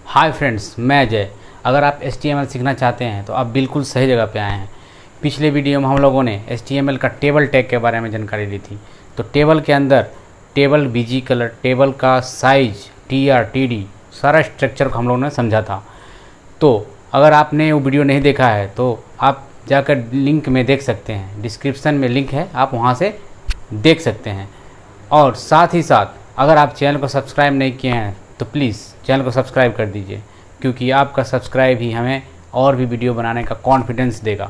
Hi friends, मैं अजय। अगर आप HTML सीखना चाहते हैं तो आप बिल्कुल सही जगह पे आए हैं। पिछले वीडियो में हम लोगों ने HTML का टेबल टैग के बारे में जानकारी ली थी। तो टेबल के अंदर टेबल BG कलर, टेबल का साइज, TR TD सारा स्ट्रक्चर को हम लोगों ने समझा था। तो अगर आपने वो वीडियो नहीं देखा है तो आप जाकर लिंक में देख सकते हैं, डिस्क्रिप्शन में लिंक है, आप वहाँ से देख सकते हैं। और साथ ही साथ अगर आप चैनल को सब्सक्राइब नहीं किए हैं तो प्लीज़ चैनल को सब्सक्राइब कर दीजिए, क्योंकि आपका सब्सक्राइब ही हमें और भी वीडियो बनाने का कॉन्फिडेंस देगा।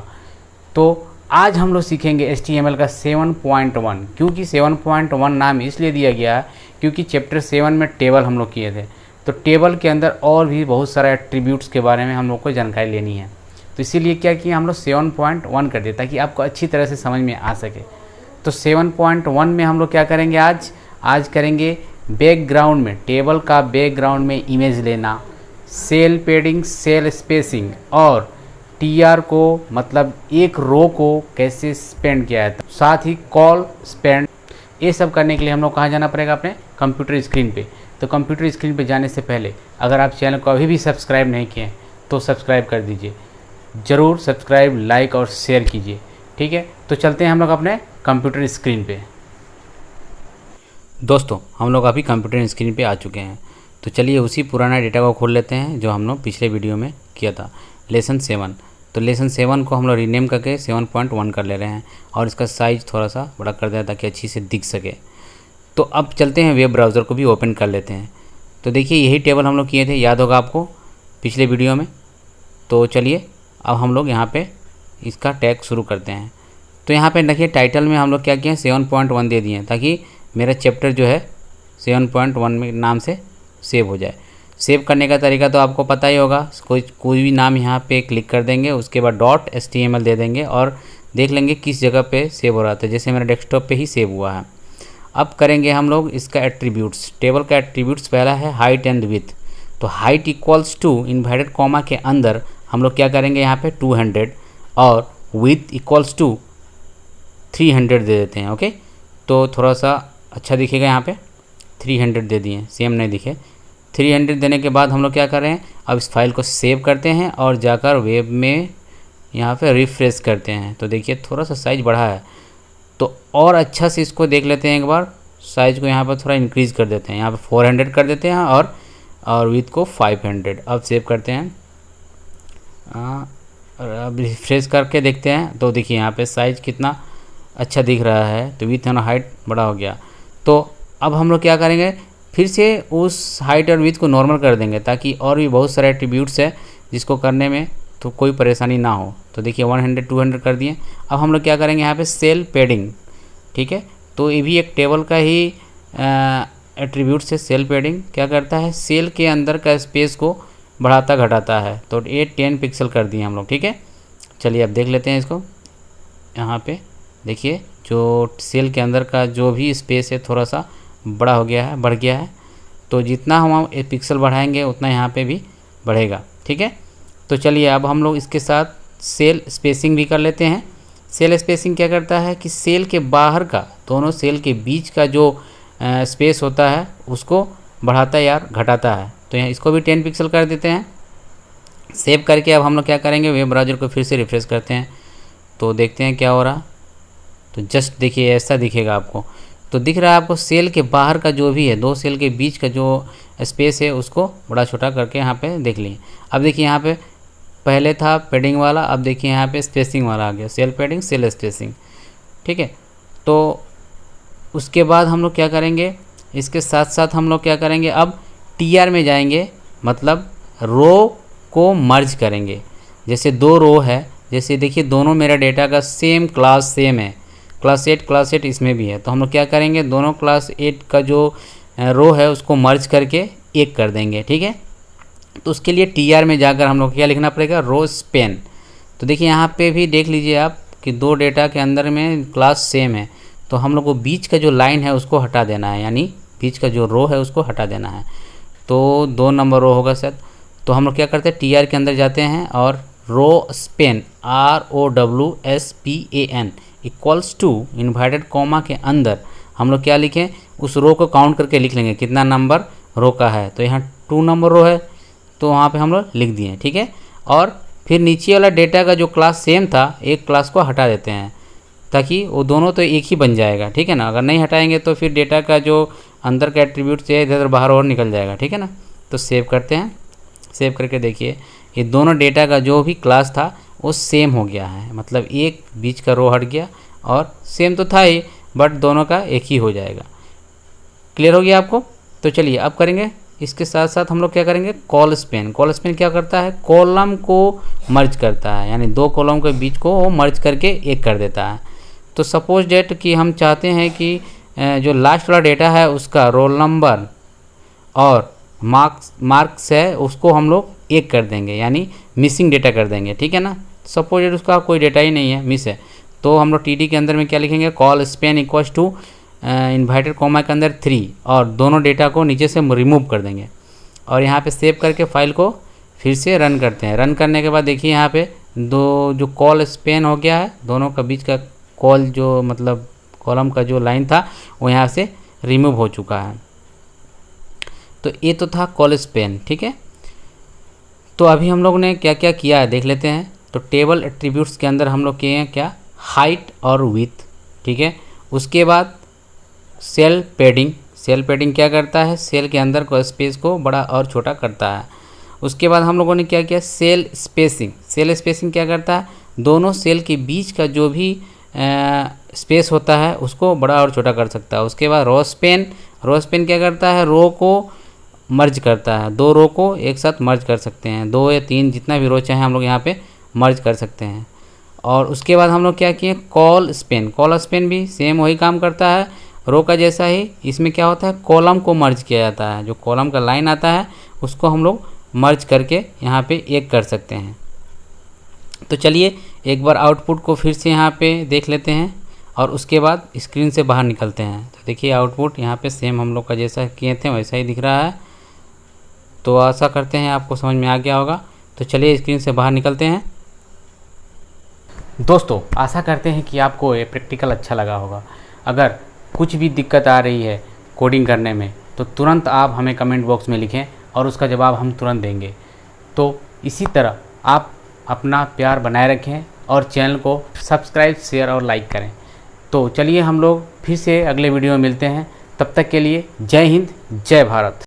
तो आज हम लोग सीखेंगे HTML का 7.1। क्योंकि 7.1 नाम इसलिए दिया गया है क्योंकि चैप्टर 7 में टेबल हम लोग किए थे। तो टेबल के अंदर और भी बहुत सारे एट्रीब्यूट्स के बारे में हम लोग को जानकारी लेनी है। तो इसीलिए क्या किया, हम लोग 7.1 कर दिए ताकि आपको अच्छी तरह से समझ में आ सके। तो 7.1 में हम लोग क्या करेंगे, आज करेंगे बैकग्राउंड में, टेबल का बैकग्राउंड में इमेज लेना, सेल पेडिंग, सेल स्पेसिंग और TR को मतलब एक रो को कैसे स्पेंड किया है, साथ ही कॉल स्पेंड। ये सब करने के लिए हम लोग कहाँ जाना पड़ेगा, अपने कंप्यूटर स्क्रीन पे। तो कंप्यूटर स्क्रीन पे जाने से पहले अगर आप चैनल को अभी भी सब्सक्राइब नहीं किए हैं तो सब्सक्राइब कर दीजिए, ज़रूर सब्सक्राइब, लाइक और शेयर कीजिए। ठीक है, तो चलते हैं हम लोग अपने कंप्यूटर स्क्रीन पे। दोस्तों, हम लोग अभी कंप्यूटर स्क्रीन पे आ चुके हैं। तो चलिए उसी पुराना डेटा को खोल लेते हैं जो हम लोग पिछले वीडियो में किया था, लेसन 7। तो लेसन 7 को हम लोग रीनेम करके 7.1 कर ले रहे हैं और इसका साइज़ थोड़ा सा बड़ा कर दिया ताकि अच्छी से दिख सके। तो अब चलते हैं वेब ब्राउज़र को भी ओपन कर लेते हैं। तो देखिए यही टेबल हम लोग किए थे, याद होगा आपको पिछले वीडियो में। तो चलिए अब हम लोग यहाँ पे इसका टैग शुरू करते हैं। तो यहाँ पे देखिए टाइटल में हम लोग क्या किए हैं, 7.1 दे दिए हैं ताकि मेरा चैप्टर जो है 7.1 में नाम से सेव हो जाए। सेव करने का तरीका तो आपको पता ही होगा, कोई भी नाम यहाँ पे क्लिक कर देंगे, उसके बाद .html दे देंगे और देख लेंगे किस जगह पे सेव हो रहा था। जैसे मेरा डेस्कटॉप पे ही सेव हुआ है। अब करेंगे हम लोग इसका एट्रीब्यूट्स। टेबल का एट्रीब्यूट्स पहला है हाइट एंड विड्थ। तो height equals to inverted comma के अंदर हम लोग क्या करेंगे, यहाँ पे 200 और विड्थ इक्वल्स टू 300 दे देते हैं। ओके, तो थोड़ा सा अच्छा दिखेगा, यहाँ पे 300 दे दिए, सेम नहीं दिखे। 300 देने के बाद हम लोग क्या कर रहे हैं, अब इस फाइल को सेव करते हैं और जाकर वेब में यहाँ पे रिफ्रेश करते हैं। तो देखिए थोड़ा सा साइज़ बढ़ा है, तो और अच्छा से इसको देख लेते हैं एक बार। साइज़ को यहाँ पर थोड़ा इंक्रीज़ कर देते हैं, यहाँ पे 400 कर देते हैं और विथ को 500। अब सेव करते हैं, अब रिफ्रेश करके देखते हैं। तो देखिए यहाँ पे साइज़ कितना अच्छा दिख रहा है। तो विथ एंड हाइट बड़ा हो गया। तो अब हम लोग क्या करेंगे, फिर से उस हाइट और विथ को नॉर्मल कर देंगे ताकि और भी बहुत सारे एट्रीब्यूट्स है जिसको करने में तो कोई परेशानी ना हो। तो देखिए 100 200 कर दिए। अब हम लोग क्या करेंगे, यहाँ पे सेल पेडिंग। ठीक है, तो ये भी एक टेबल का ही एट्रीब्यूट्स है। सेल पेडिंग क्या करता है, सेल के अंदर का स्पेस को बढ़ाता घटाता है। तो ये 10 पिक्सल कर दिए हम लोग। ठीक है, चलिए अब देख लेते हैं इसको। यहाँ पे देखिए जो सेल के अंदर का जो भी स्पेस है थोड़ा सा बड़ा हो गया है, बढ़ गया है। तो जितना हम पिक्सल बढ़ाएंगे उतना यहाँ पे भी बढ़ेगा। ठीक है, तो चलिए अब हम लोग इसके साथ सेल स्पेसिंग भी कर लेते हैं। सेल स्पेसिंग क्या करता है कि सेल के बाहर का, दोनों सेल के बीच का जो स्पेस होता है उसको बढ़ाता है यार घटाता है। तो यहाँ इसको भी 10 पिक्सल कर देते हैं। सेव करके अब हम लोग क्या करेंगे, वेब ब्राउज़र को फिर से रिफ्रेश करते हैं। तो देखते हैं क्या हो रहा। तो जस्ट देखिए ऐसा दिखेगा आपको। तो दिख रहा है आपको सेल के बाहर का जो भी है, दो सेल के बीच का जो स्पेस है उसको बड़ा छोटा करके यहाँ पे देख लिए। अब देखिए यहाँ पे पहले था पेडिंग वाला, अब देखिए यहाँ पे स्पेसिंग वाला आ गया, सेल पेडिंग सेल स्पेसिंग। ठीक है, तो उसके बाद हम लोग क्या करेंगे, इसके साथ साथ हम लोग क्या करेंगे, अब TR में जाएंगे, मतलब रो को मर्ज करेंगे। जैसे दो रो है, जैसे देखिए दोनों मेरा डेटा का सेम क्लास सेम है, क्लास 8 इसमें भी है। तो हम लोग क्या करेंगे, दोनों क्लास 8 का जो रो है उसको मर्ज करके एक कर देंगे। ठीक है, तो उसके लिए TR में जाकर हम लोग क्या लिखना पड़ेगा, रो स्पेन। तो देखिए यहाँ पे भी देख लीजिए आप कि दो डेटा के अंदर में क्लास सेम है। तो हम लोग को बीच का जो लाइन है उसको हटा देना है, यानी बीच का जो रो है उसको हटा देना है। तो 2 नंबर रो होगा शायद। तो हम लोग क्या करते हैं, TR के अंदर जाते हैं और rowspan ROWSPAN equals to inverted comma के अंदर हम लोग क्या लिखें, उस रो को काउंट करके लिख लेंगे कितना नंबर रो का है। तो यहाँ 2 नंबर रो है, तो वहाँ पे हम लोग लिख दिए, ठीक है। और फिर नीचे वाला डेटा का जो क्लास सेम था, एक क्लास को हटा देते हैं ताकि वो दोनों तो एक ही बन जाएगा, ठीक है ना। अगर नहीं हटाएंगे तो फिर डेटा का जो अंदर का एट्रीब्यूट है इधर उधर बाहर और निकल जाएगा, ठीक है ना। तो सेव करते हैं। सेव करके देखिए ये दोनों डेटा का जो भी क्लास था वो सेम हो गया है, मतलब एक बीच का रो हट गया और सेम तो था ही बट दोनों का एक ही हो जाएगा। क्लियर हो गया आपको। तो चलिए अब करेंगे इसके साथ साथ हम लोग क्या करेंगे, कॉल स्पेन। कॉल स्पेन क्या करता है, कॉलम को मर्ज करता है, यानी दो कॉलम के बीच को वो मर्ज करके एक कर देता है। तो सपोज डेट कि हम चाहते हैं कि जो लास्ट वाला डेटा है उसका रोल नंबर और मार्क्स है उसको हम लोग एक कर देंगे, यानी मिसिंग डेटा कर देंगे, ठीक है ना। सपोज डेट उसका कोई डेटा ही नहीं है, मिस है, तो हम लोग टीडी के अंदर में क्या लिखेंगे, colspan equals to inverted comma के अंदर 3 और दोनों डेटा को नीचे से रिमूव कर देंगे। और यहाँ पे सेव करके फाइल को फिर से रन करते हैं। रन करने के बाद देखिए यहाँ पे दो जो कॉल स्पेन हो गया है, दोनों का बीच का कॉल जो मतलब कॉलम का जो लाइन था वो यहाँ से रिमूव हो चुका है। तो ये तो था कॉल स्पेन, ठीक है। तो अभी हम लोग ने क्या क्या किया है देख लेते हैं। तो टेबल एट्रीब्यूट्स के अंदर हम लोग किए हैं क्या, हाइट और विड्थ, ठीक है। उसके बाद सेल पैडिंग। सेल पैडिंग क्या करता है, सेल के अंदर को स्पेस को बड़ा और छोटा करता है। उसके बाद हम लोगों ने क्या किया, सेल स्पेसिंग। सेल स्पेसिंग क्या करता है, दोनों सेल के बीच का जो भी स्पेस होता है उसको बड़ा और छोटा कर सकता है। उसके बाद रो स्पेन। रो स्पेन क्या करता है, रो को मर्ज करता है, दो रो को एक साथ मर्ज कर सकते हैं, 2 या 3 जितना भी रो चाहे हम लोग यहाँ पे मर्ज कर सकते हैं। और उसके बाद हम लोग क्या किए, कॉल स्पेन। कॉल स्पेन भी सेम वही काम करता है रो का जैसा ही। इसमें क्या होता है, कॉलम को मर्ज किया जाता है, जो कॉलम का लाइन आता है उसको हम लोग मर्ज करके यहाँ पे एक कर सकते हैं। तो चलिए एक बार आउटपुट को फिर से यहाँ पे देख लेते हैं और उसके बाद स्क्रीन से बाहर निकलते हैं। तो देखिए आउटपुट यहाँ पे सेम हम लोग का जैसा किए थे वैसा ही दिख रहा है। तो आशा करते हैं आपको समझ में आ गया होगा। तो चलिए स्क्रीन से बाहर निकलते हैं। दोस्तों आशा करते हैं कि आपको ये प्रैक्टिकल अच्छा लगा होगा। अगर कुछ भी दिक्कत आ रही है कोडिंग करने में तो तुरंत आप हमें कमेंट बॉक्स में लिखें और उसका जवाब हम तुरंत देंगे। तो इसी तरह आप अपना प्यार बनाए रखें और चैनल को सब्सक्राइब, शेयर और लाइक करें। तो चलिए हम लोग फिर से अगले वीडियो में मिलते हैं। तब तक के लिए जय हिंद, जय भारत।